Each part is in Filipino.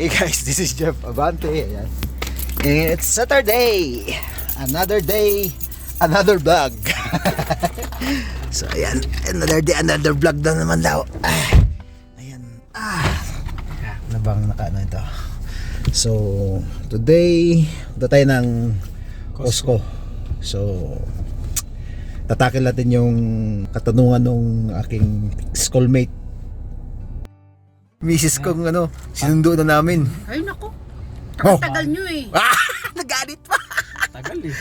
Hey guys, this is Jeff Abante. Ayan. It's Saturday. Another day, another vlog. So ayan, another day, another vlog na naman daw. Ayan. Ano bang nakaano ito? So, today, punta tayo ng Costco. So, tatakil natin yung katanungan ng aking schoolmate. Misis kong sinundo na namin. Ay nako. Oh. Tagal nyo eh. Nag-edit pa. Tagal eh.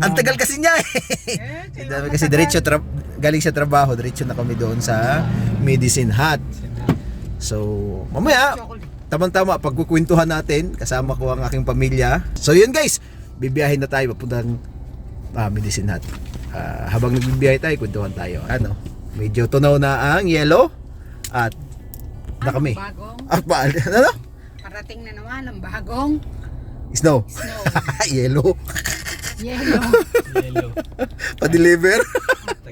Ang tagal kasi niya eh. Dami kasi diretso galing sa trabaho, diretso na kami doon sa Medicine Hat. So, mamaya tamang-tama pagkukwentuhan natin, kasama ko ang aking pamilya. So, yun guys, bibiyahin na tayo papuntang Medicine Hat. Habang nagbibiyahe tayo, kwentuhan tayo. Medyo tunaw na ang yellow at na kami. Bagong? Ano? Parating na naman ang bagong Snow. Yellow. Yellow. Pa-deliver.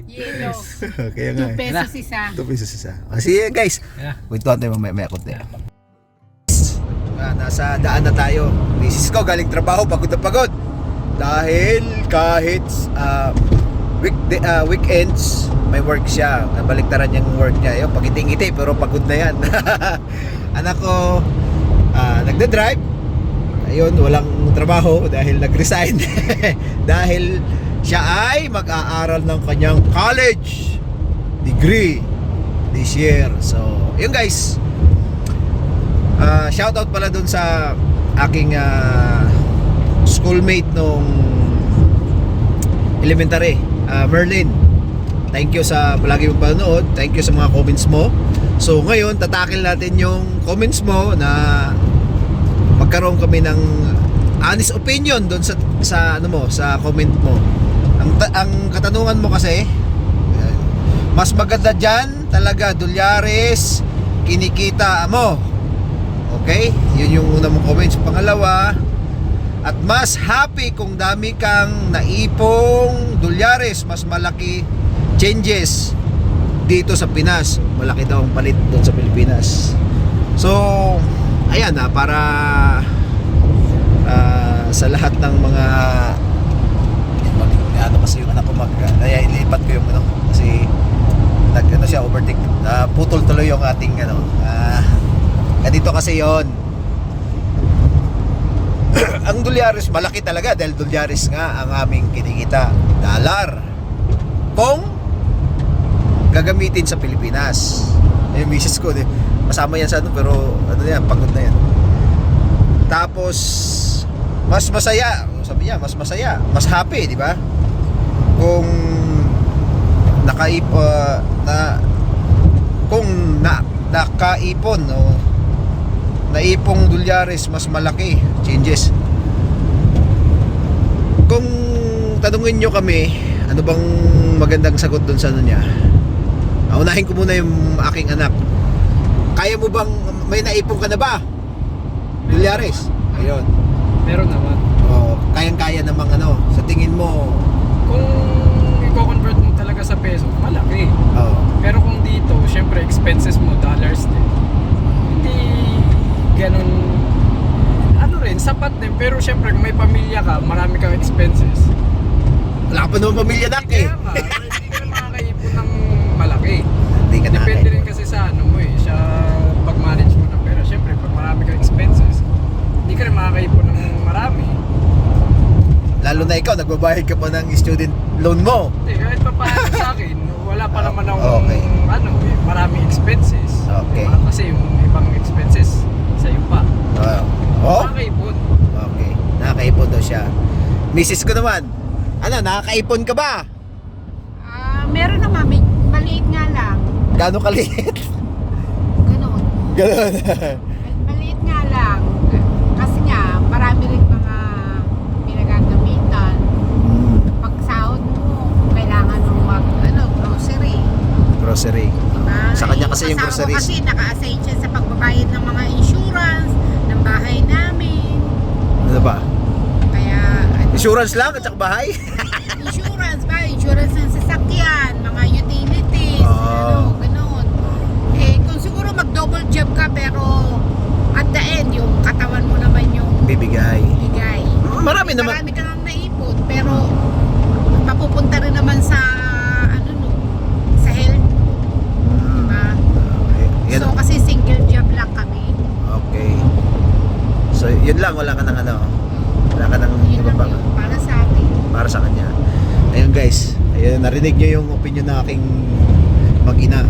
Yellow. Kaya nga. 2 pesos isa. 2 pesos isa. Sige guys. Kwentuhan tayo mamaya konti. Nasa daan na tayo. Misis ko galing trabaho, pagod na pagod. Dahil kahit weekends may work siya. Nabaliktaran niyang work niya. Yung pagiti-ngiti pero pagod na yan. Anak ko nagda-drive. Ayun, walang trabaho dahil nag-resign. Dahil siya ay mag-aaral ng kanyang college degree this year. So, yun guys. Shout out pala dun sa aking schoolmate nung elementary, Merlin. Thank you sa palagi mong panonood. Thank you sa mga comments mo. So ngayon tatakil natin yung comments mo na magkaroon kami ng honest opinion doon sa sa comment mo. Ang katanungan mo kasi, mas maganda diyan talaga dolyares kinikita mo. Okay? Yun yung una mong comments. Pangalawa, at mas happy kung dami kang naipong dolyares, mas malaki changes dito sa Pinas. Malaki daw ang palit doon sa Pilipinas. So, ayan para sa lahat ng mga kasi yung anak ko kaya ilipat ko yung kasi siya overtake, putol tuloy yung ating dito kasi yon. Ang dolyares malaki talaga dahil dolyares nga ang aming kinikita, dollar, kung gagamitin sa Pilipinas. Yung misis ko masama yan sa pero yan, pagod na yan. Tapos mas masaya, sabi niya, mas masaya, mas happy, di ba? Kung nakaipon naipong dolyares, mas malaki changes. Kung tanungin nyo kami ano bang magandang sagot doon sa niya, unahin ko muna yung aking anak. Kaya mo bang may naipon ka na ba dolyares? Ayun, Meron naman. Kayang-kaya namang sa tingin mo Kung i-convert mo talaga sa peso, malaki. Pero kung dito, syempre expenses mo dollars din. Hindi ganun rin, sapat din. Pero syempre kung may pamilya ka, marami kang expenses. wala pa naman pamilya dak eh. Kaya nga, hindi ka makakaipon ng malaki. Hindi ka Depende rin kasi sa sa pag-manage mo ng pera. Syempre pag marami kang expenses, hindi ka rin makakaipon ng marami. Lalo na ikaw, nagbabayad ka pa ng student loan mo. Hindi, kahit pa paano sa akin, wala pa naman akong maraming expenses. Okay. Kasi yung ibang expenses sa'yo pa. Nakakaipon. Okay, nakakaipon daw siya. Misis ko naman, nakakaipon ka ba? Meron naman, maliit nga lang. Gaano kaliit? Ganon. Ganon. Maliit nga lang. Kasi nga, marami rin mga pinagagamitan. Pag sahod mo, kailangan mo grocery. Grocery. Diba? Sa kanya kasi yung Asawa groceries. kasi naka-assign siya sa pagbabayad ng mga insurance ng bahay namin. Ano ba? Kaya Insurance lang at saka bahay? insurance ng sasakyan, mga utilities, ganon. Kung siguro mag-double job ka pero at the end ibigay. Bigay. Marami naman. Marami ka nang naipon, pero mapupunta rin naman sa ano no, sa health. Diba? Okay. Yan. So kasi single job lang kami. Okay. So yun lang, wala ka ng ano. Wala ka ng Yun iba lang pa yun, para sa akin. para sa kanya. Ayun guys, ayun, narinig nyo yung opinion ng aking mag-ina,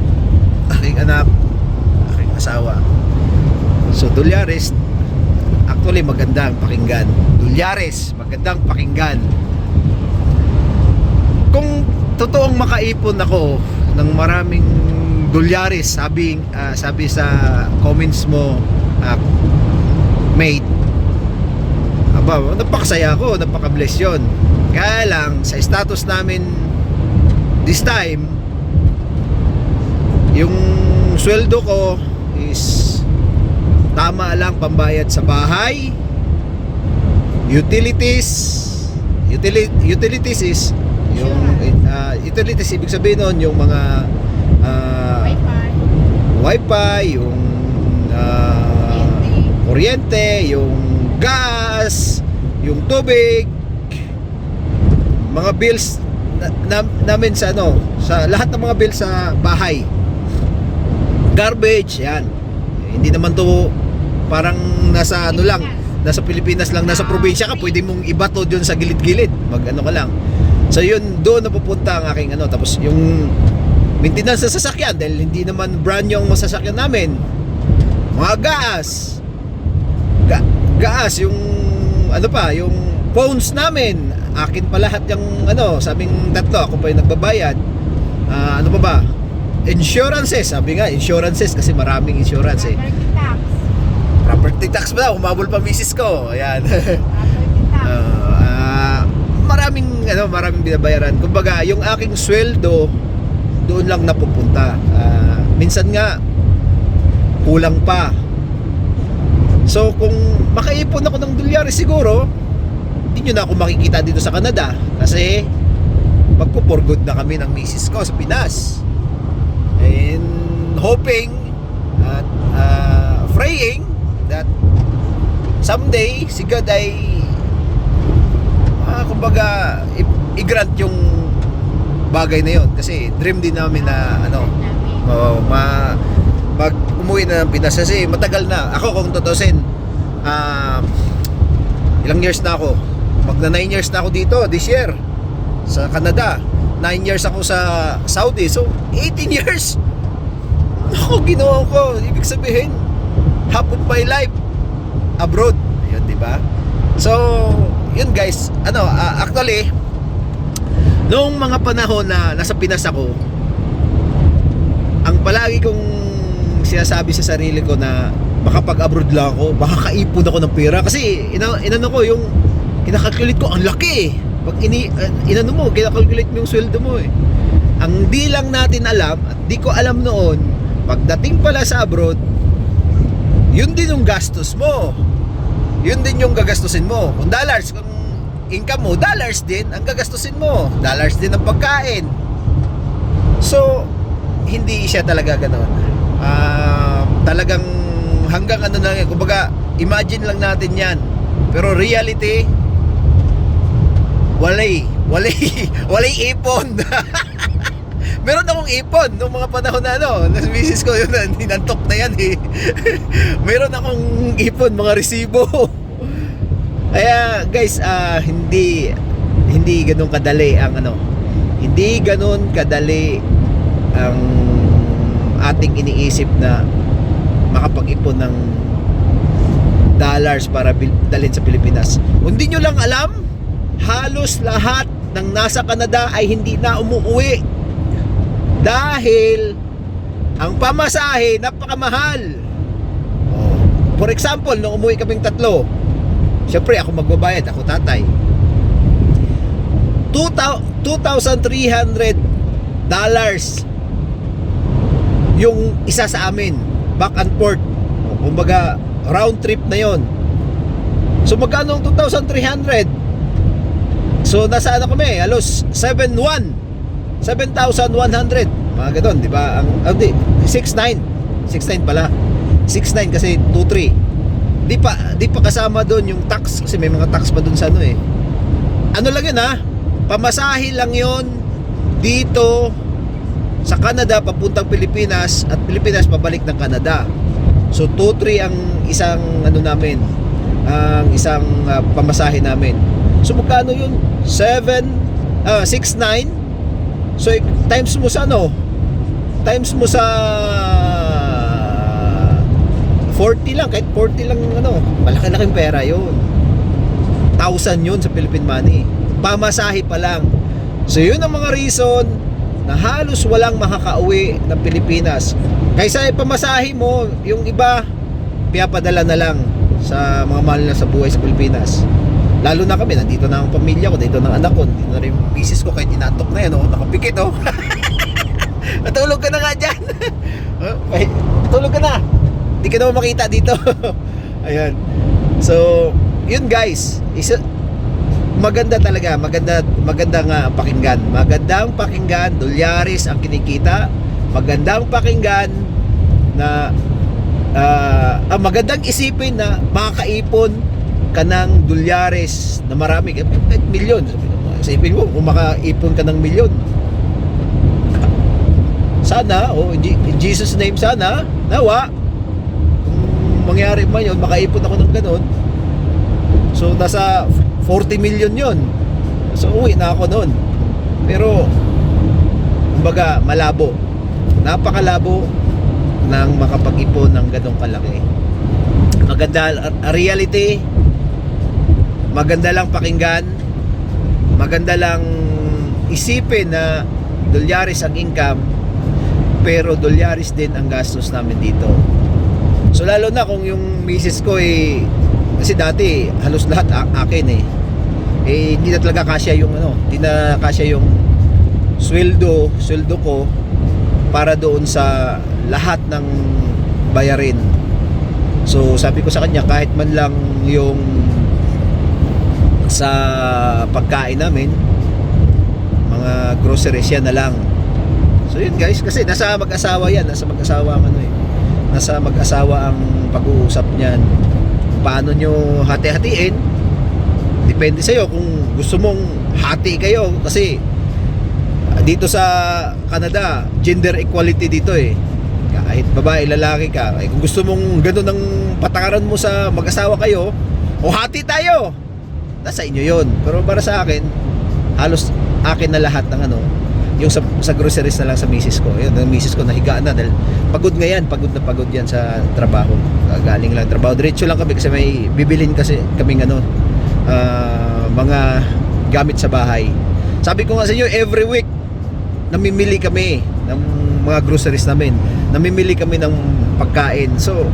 aking anak, aking asawa. So Dulyares, actually magandang pakinggan. Dulyares, magandang pakinggan. Kung totoong makaipon ako ng maraming Dulyares, sabi sa comments mo, mate, aba, napakasaya ako, napaka-bless yun. Kaya lang, sa status namin this time, yung sweldo ko is tama lang pambayad sa bahay, utilities. Utilities is yung utilities, ibig sabihin nun yung mga Wi-Fi. wifi, yung kuryente, yung gas, yung tubig, mga bills namin sa ano, sa lahat ng mga bills sa bahay, garbage, yan. Hindi naman to parang nasa ano lang, nasa Pilipinas lang, nasa probinsya ka, pwede mong ibato dun sa gilid-gilid, mag ano ka lang. So yun, doon napupunta ang aking ano. Tapos yung maintenance sa sasakyan, dahil hindi naman brand yung sasakyan namin, mga gas, gas, yung ano pa, yung phones namin, akin pa lahat yung ano, sabing tatlo, ako pa yung nagbabayad. Ano pa ba? Insurances, sabi nga, insurances kasi maraming insurance eh. Property tax. Property tax ba? Humabol pa misis ko. Ayan. Property tax. Maraming binabayaran. Kumbaga, yung aking sweldo doon lang napupunta. Minsan nga kulang pa. So kung makaipon ako ng Dulyares, siguro hindi nyo na ako makikita dito sa Canada kasi magpo-for good na kami ng misis ko sa Pinas. And hoping at praying that someday si God ay kumbaga i-grant yung bagay na yon, kasi dream din namin na ano, pag umuwi na ng Pinas, kasi matagal na ako, kung tutusin, ilang years na ako, magna 9 years na ako dito this year sa Canada, 9 years ako sa Saudi, so 18 years ako ginawa ko. Ibig sabihin, half of my life abroad, yun, diba? So yun guys, ano, actually noong mga panahon na nasa Pinas ako, ang palagi kong sinasabi sa sarili ko na makapag-abroad lang ako, baka kaipon ako ng pera, kasi inano ko, yung kinakalculate ko, ang laki. Pag inano mo, kinakalculate mo yung sweldo mo eh. Ang di lang natin alam, at di ko alam noon, pagdating pala sa abroad, yun din yung gastos mo, yun din yung gagastusin mo. Kung dollars, kung income mo, dollars din ang gagastusin mo, dollars din ang pagkain. So hindi siya talaga ganoon. Talagang hanggang ano lang, kumbaga imagine lang natin yan, pero reality, walay ipon. Meron akong ipon noong mga panahon na ano, nas misis ko yun, ninantok na yan eh. Meron akong ipon, mga resibo. Kaya guys, hindi ganoon kadali ang ano, hindi ganoon kadali ang ating iniisip na makapag-ipon ng dollars para dalhin sa Pilipinas. Kung di nyo lang alam, halos lahat ng nasa Canada ay hindi na umuwi dahil ang pamasahe napakamahal. For example, nung umuwi kaming tatlo, syempre ako magbabayad, ako tatay, $2,300 yung isa sa amin, back and forth. Kumbaga round trip na yon. So magkano ang 2,300? So nasa ano kami, halos 7,100, mga ganun, di ba? Ang 6,900 pala, 6,900 kasi 2,300. di pa kasama doon yung tax kasi may mga tax pa doon sa ano eh. Ano lang yun ha? Pamasahe lang yun dito sa Canada papuntang Pilipinas at Pilipinas pabalik ng Canada. So 2-3 ang isang ano namin, ang isang pamasahe namin. So magkano yun? 6-9. So times mo sa ano? Times mo sa 40 lang, kahit 40 lang ano, malaki-laking pera yun. 1,000 yun sa Philippine money. Pamasahe pa lang. So yun ang mga reason na halos walang makakauwi ng Pilipinas. Kaysa ipamasahe mo, yung iba piyapadala na lang sa mga mahal na sa buhay sa Pilipinas. Lalo na kami, nandito na ang pamilya ko, dito na ang anak ko, dito na rin yung misis ko, kahit inaantok na yan, oh, nakapikit, oh. Natulog ka na nga dyan. Natulog ka na. Hindi ka naman makita dito. Ayan. So, yun guys, maganda talaga, magandang pakinggan. Magandang pakinggan, dolyaris ang kinikita. Magandang pakinggan na magandang isipin na makakaipon ka ng dolyaris na marami, kahit milyon. Isipin mo kung makaipon ka ng milyon. Sana, in Jesus name sana, nawa, kung mangyari man yun, makaipon ako ng ganun. So nasa 40 million yun. So uwi na ako nun. Pero kumbaga malabo, napakalabo ng makapag-ipon ng ganong kalaki. Maganda reality, maganda lang pakinggan, maganda lang isipin na dolyaris ang income, pero dolyaris din ang gastos namin dito. So lalo na kung yung misis ko kasi dati halos lahat akin hindi na talaga kasya yung hindi na kasya yung sweldo ko para doon sa lahat ng bayarin. So sabi ko sa kanya, kahit man lang yung sa pagkain namin, mga groceries yan na lang. So yun guys, kasi nasa mag-asawa yan, nasa mag-asawa ang nasa mag-asawa ang pag-uusap niyan. Paano nyo hati-hatiin? Depende sa'yo kung gusto mong hati kayo. Kasi dito sa Canada, gender equality dito kahit babae, lalaki ka, kung gusto mong ganun ang patakaran mo sa mag-asawa kayo, o hati tayo, nasa inyo yun. Pero para sa akin, halos akin na lahat ng yung sa groceries na lang sa misis ko. Yun, ang misis ko nahiga na dahil pagod nga yan, pagod yan sa trabaho. Galing lang trabaho, diretso lang kami kasi may bibilin kasi kaming mga gamit sa bahay. Sabi ko nga sa inyo, every week namimili kami ng mga groceries namin, namimili kami ng pagkain. So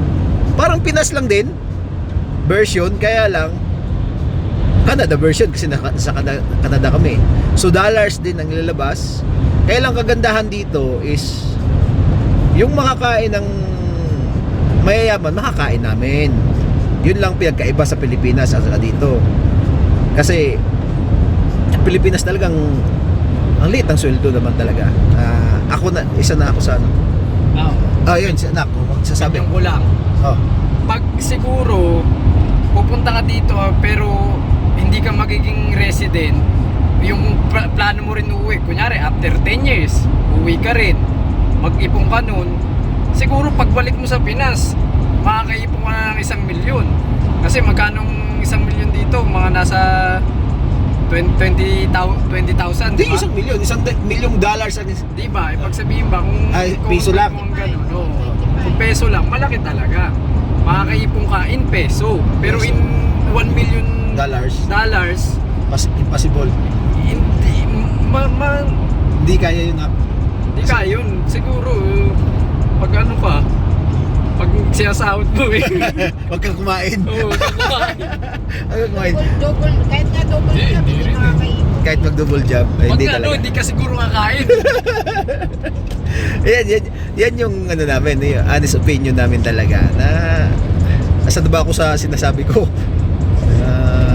parang Pinas lang din version, kaya lang Canada version kasi sa Canada kami. So dollars din ang nilalabas. Kaya lang kagandahan dito is yung makakain ng mayayaman, makakain namin. Yun lang pinagkaiba sa Pilipinas at dito. Kasi sa Pilipinas talagang ang liit ng sweldo naman talaga. Ako na, isa na ako sa yun, anak ko, magsasabi. Yung kulang. Pag siguro pupunta ka dito pero hindi ka magiging resident, yung plano mo rin uuwi, kunyari after 10 years uwi ka rin, mag-ipon ka nun, siguro pagbalik mo sa Pinas makakaipon ka na ng 1 milyon. Kasi magkanong 1 milyon dito, mga nasa 20,000, Hindi, 1 milyon, $1 million diba? Pag sabihin ba kung piso lang. Ganun, kung peso lang, malaki talaga. Makakaipon ka in peso, pero in 1 million dollars mas impossible. Hindi kaya yun. Hindi kaya yun. Siguro pag pag sinasahod mo Wag kang kumain. Oo, kumain. Double, kahit nga double job, hindi nakakaipon. Kahit mag double job, hindi talaga. Hindi ka siguro kakain. yan yung namin, yung honest opinion namin talaga na nasa ba ako sa sinasabi ko,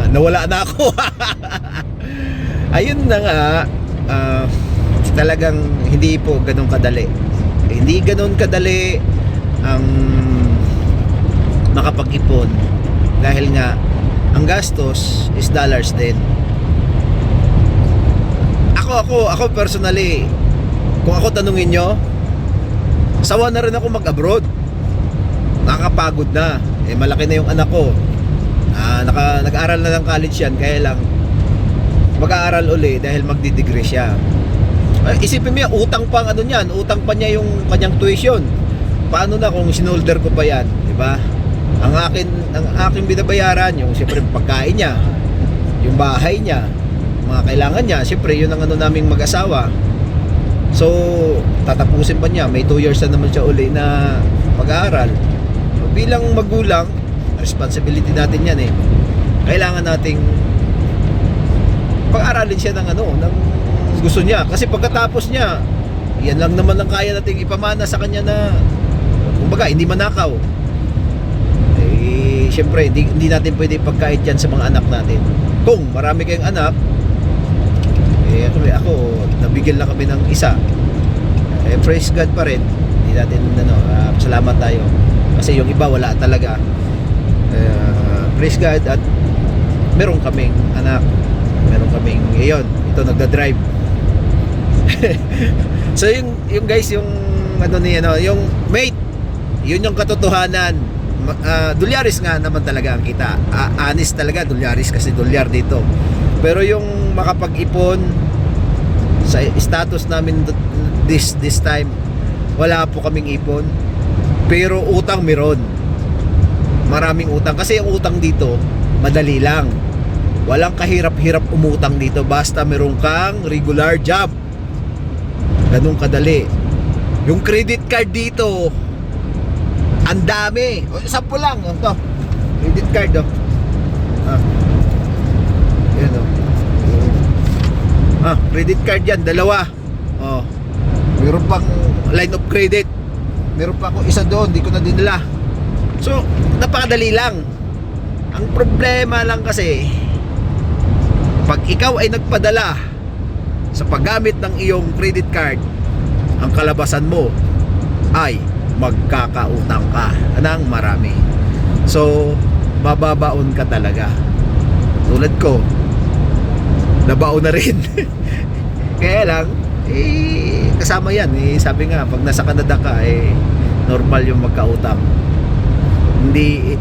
nawala na ako. Ayun na nga, talagang hindi po ganun kadali. Hindi ganun kadali ang makapag-ipon dahil nga ang gastos is dollars din. Ako personally, kung ako tanungin nyo, sawa na rin ako mag-abroad. Nakakapagod na. Malaki na yung anak ko. Nag-aaral na ng college yan, kaya lang mag-aaral uli dahil magdi-degree siya. Isipin mo yan, utang pa utang pa niya yung kanyang tuition. Paano na kung sinolder ko pa yan, di ba? Ang akin binabayaran yung siyempre pagkain niya, yung bahay niya, mga kailangan niya, siyempre yun ang naming mag-asawa. So tatapusin pa niya, may 2 years na naman siya uli na pag-aaral. Bilang magulang, responsibility natin yan kailangan nating pag-aralin siya ng ng gusto niya, kasi pagkatapos niya, yan lang naman ang kaya nating ipamana sa kanya na kumbaga hindi manakaw. Siyempre hindi natin pwede pagkait yan sa mga anak natin. Kung marami kayong anak, ako nabigyan lang kami ng isa, praise God pa rin. Hindi natin salamat tayo kasi yung iba wala talaga. Praise God at meron kaming anak, meron kaming ito nagda-drive. So yung guys, yung yung mate, yun yung katotohanan. Dolyaris nga naman talaga ang kita. Honest talaga, dolyaris kasi dolyar dito. Pero yung makapag-ipon sa status namin this time, wala po kaming ipon. Pero utang meron. Maraming utang kasi yung utang dito madali lang. Walang kahirap-hirap umutang dito, basta meron kang regular job. Ganun kadali. Yung credit card dito, ang dami. Sample lang ito. Credit card yan credit card yan, dalawa. Meron pang line of credit. Meron pa ako isa doon, di ko na dinala. So napakadali lang. Ang problema lang kasi, pag ikaw ay nagpadala sa paggamit ng iyong credit card, ang kalabasan mo ay magkakautang ka ng marami. So mababaon ka talaga. Tulad ko, nabaon na rin. Kaya lang kasama yan sabi nga, pag nasa Canada ka normal yung magkautang. Hindi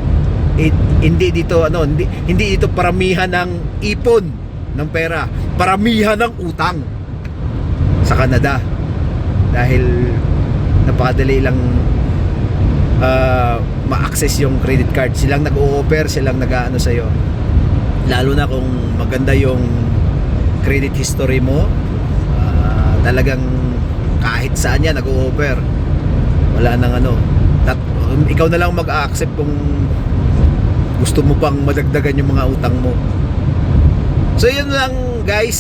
dito hindi dito paramihan ng ipon ng pera, paramihan ng utang sa Canada, dahil napakadali lang ma-access yung credit card. Silang nag-o-offer, silang nag-aano sa'yo, lalo na kung maganda yung credit history mo. Talagang kahit saan yan nag-o-offer, wala nang ikaw na lang mag-a-accept kung gusto mo pang madagdagan yung mga utang mo. So yun lang guys,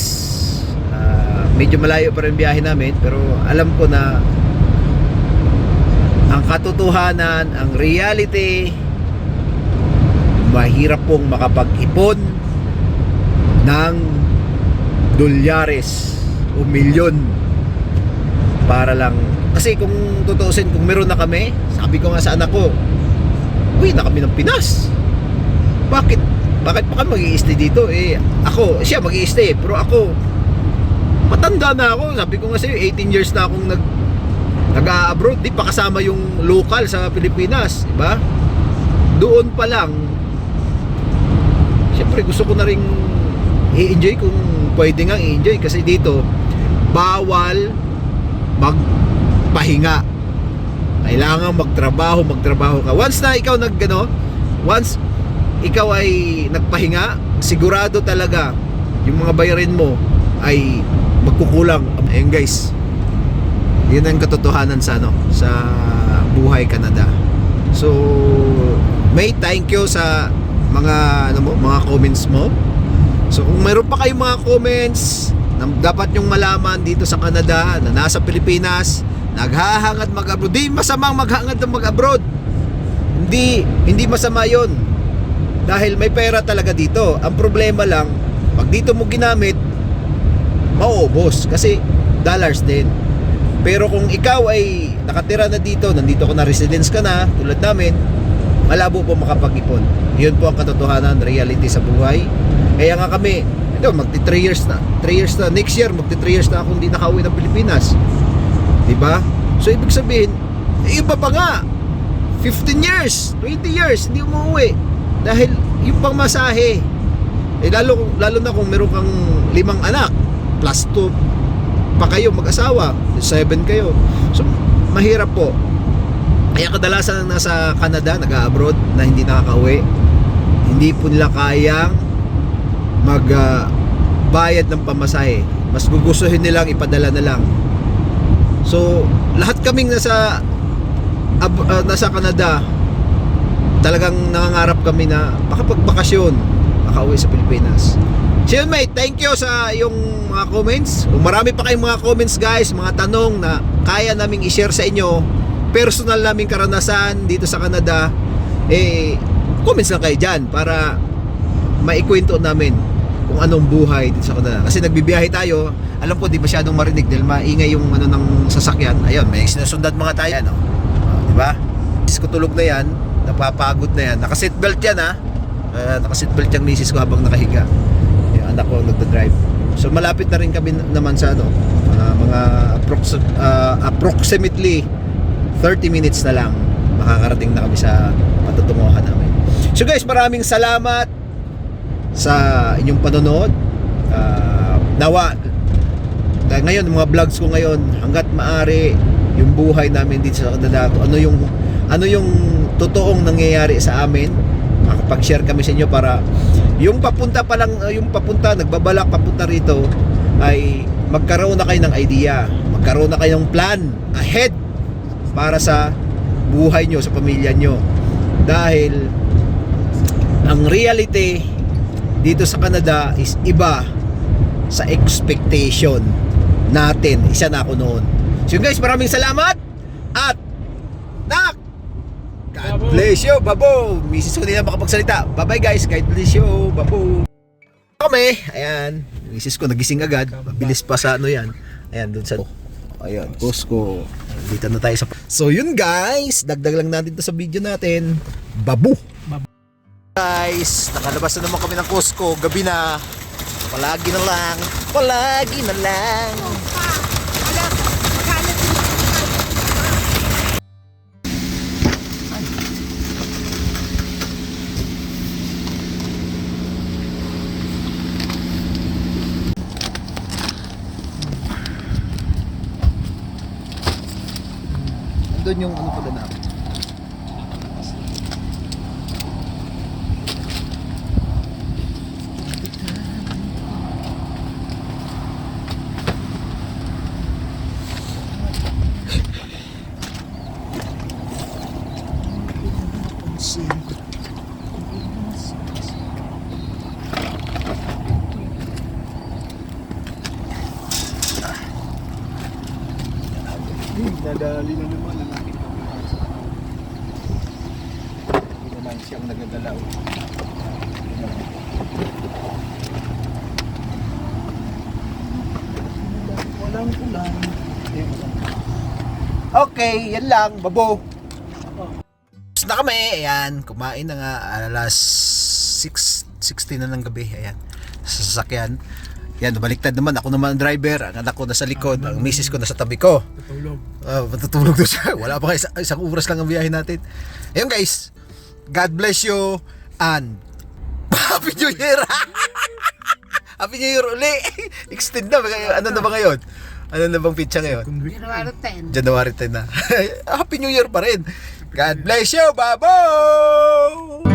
medyo malayo pa rin biyahe namin, pero alam ko na ang katotohanan, ang reality, mahirap pong makapag-ipon ng dolyares o milyon para lang. Kasi kung tutuusin, kung meron na kami, sabi ko nga sa anak ko, uwi na kami ng Pinas. Bakit pa kami mag-i-stay dito? Siya mag-i-stay, pero ako matanda na ako. Sabi ko nga sa'yo, 18 years na akong nag-a-abroad, di pa kasama yung local sa Pilipinas, diba? Doon pa lang, syempre gusto ko na ring i-enjoy kung pwede nga i-enjoy, kasi dito bawal magpahinga. Kailangan magtrabaho ka. Once na ikaw once ikaw ay nagpahinga, sigurado talaga yung mga bayarin mo ay magkukulang. Ayun guys, yun ang katotohanan sa buhay Canada. So may thank you sa mga mga comments mo. So kung mayroon pa kayong mga comments na dapat nyong malaman dito sa Canada, na nasa Pilipinas, naghahangad mag-abroad, di masamang maghangad ng mag-abroad. Hindi masama yon, dahil may pera talaga dito. Ang problema lang, pag dito mo ginamit, mauubos kasi dollars din. Pero kung ikaw ay nakatira na dito, nandito ka na, residence ka na, tulad namin, malabo po makapag-ipon. Yun po ang katotohanan, reality sa buhay. Kaya nga kami, magti 3 years na. 3 years na. Next year, magti 3 years na ako hindi nakauwi ng Pilipinas. Diba? So, ibig sabihin, iba pa nga. 15 years, 20 years, hindi umuwi. Dahil yung pangmasahe. Lalo na kung meron kang 5 anak, plus 2 pa kayo mag-asawa, 7 kayo. So, mahirap po. Kaya kadalasan nasa Canada, nag-abroad na hindi nakakauwi, hindi po nila kayang bayad ng pamasahe. Mas gugustuhin nilang ipadala na lang. So, lahat kaming nasa Canada, talagang nangangarap kami na makapagbakasyon, makauwi sa Pilipinas. So yun mate, thank you sa iyong mga comments. Kung marami pa kayong mga comments guys, mga tanong na kaya naming i-share sa inyo, personal naming karanasan dito sa Canada, comments lang kayo dyan para maikwento namin kung anong buhay dito sa Canada. Kasi nagbibiyahe tayo, alam ko di masyadong marinig dahil maingay yung ng sasakyan. Ayun, may sinusundan mga tayo, ano? Diba? Misis ko tulog na yan, napapagod na yan. Naka-seatbelt yan ha. Naka-seatbelt yung misis ko habang nakahiga. Yung anak ko nagda-drive. So malapit na rin kami naman sa mga approximately 30 minutes na lang makakarating na kami sa patutunguhan namin. So guys, maraming salamat sa inyong panonood. Nawa ngayon mga vlogs ko ngayon hangga't maaari yung buhay namin dito sa Canada, ano yung totoong nangyayari sa amin, makapag-share kami sa inyo para yung papunta nagbabalak papunta rito ay magkaroon na kayo ng idea, magkaroon na kayo ng plan ahead para sa buhay nyo, sa pamilya nyo. Dahil ang reality dito sa Canada is iba sa expectation natin. Isa na ako noon. So guys, maraming salamat at God bless you, babo. Misis ko nila makapagsalita. Bye bye guys, God bless you, babo. Kami, ayan, misis ko nagising agad. Mabilis pa sa yan. Ayan, dun sa ayan, Costco. Dito na tayo sa... So yun guys, dagdag lang natin to sa video natin. Babu. Guys, nakalabas na naman kami ng Costco. Gabi na. Palagi na lang. Doon yung ano pala namin. Nadali na naman ang aking pagkakas. Hindi naman siyang nagagalaw. Walang ulan. Okay, yan lang. Babo. Tapos na kami. Ayan, kumain na nga. Alas 6:16 na ng gabi. Ayan, sa sasakyan. Yan, baliktad naman. Ako naman ang driver. Ang anak ko nasa likod. Ang misis ko nasa tabi ko. Matutulog doon siya. Wala pa isang oras lang ang biyahe natin. Ayun guys. God bless you. And Happy New Year. Happy New Year uli. Extend na. Ano na ba ngayon? Ano na bang pitcha ngayon? January 10. January 10 na. Happy New Year pa rin. God bless you. Babo!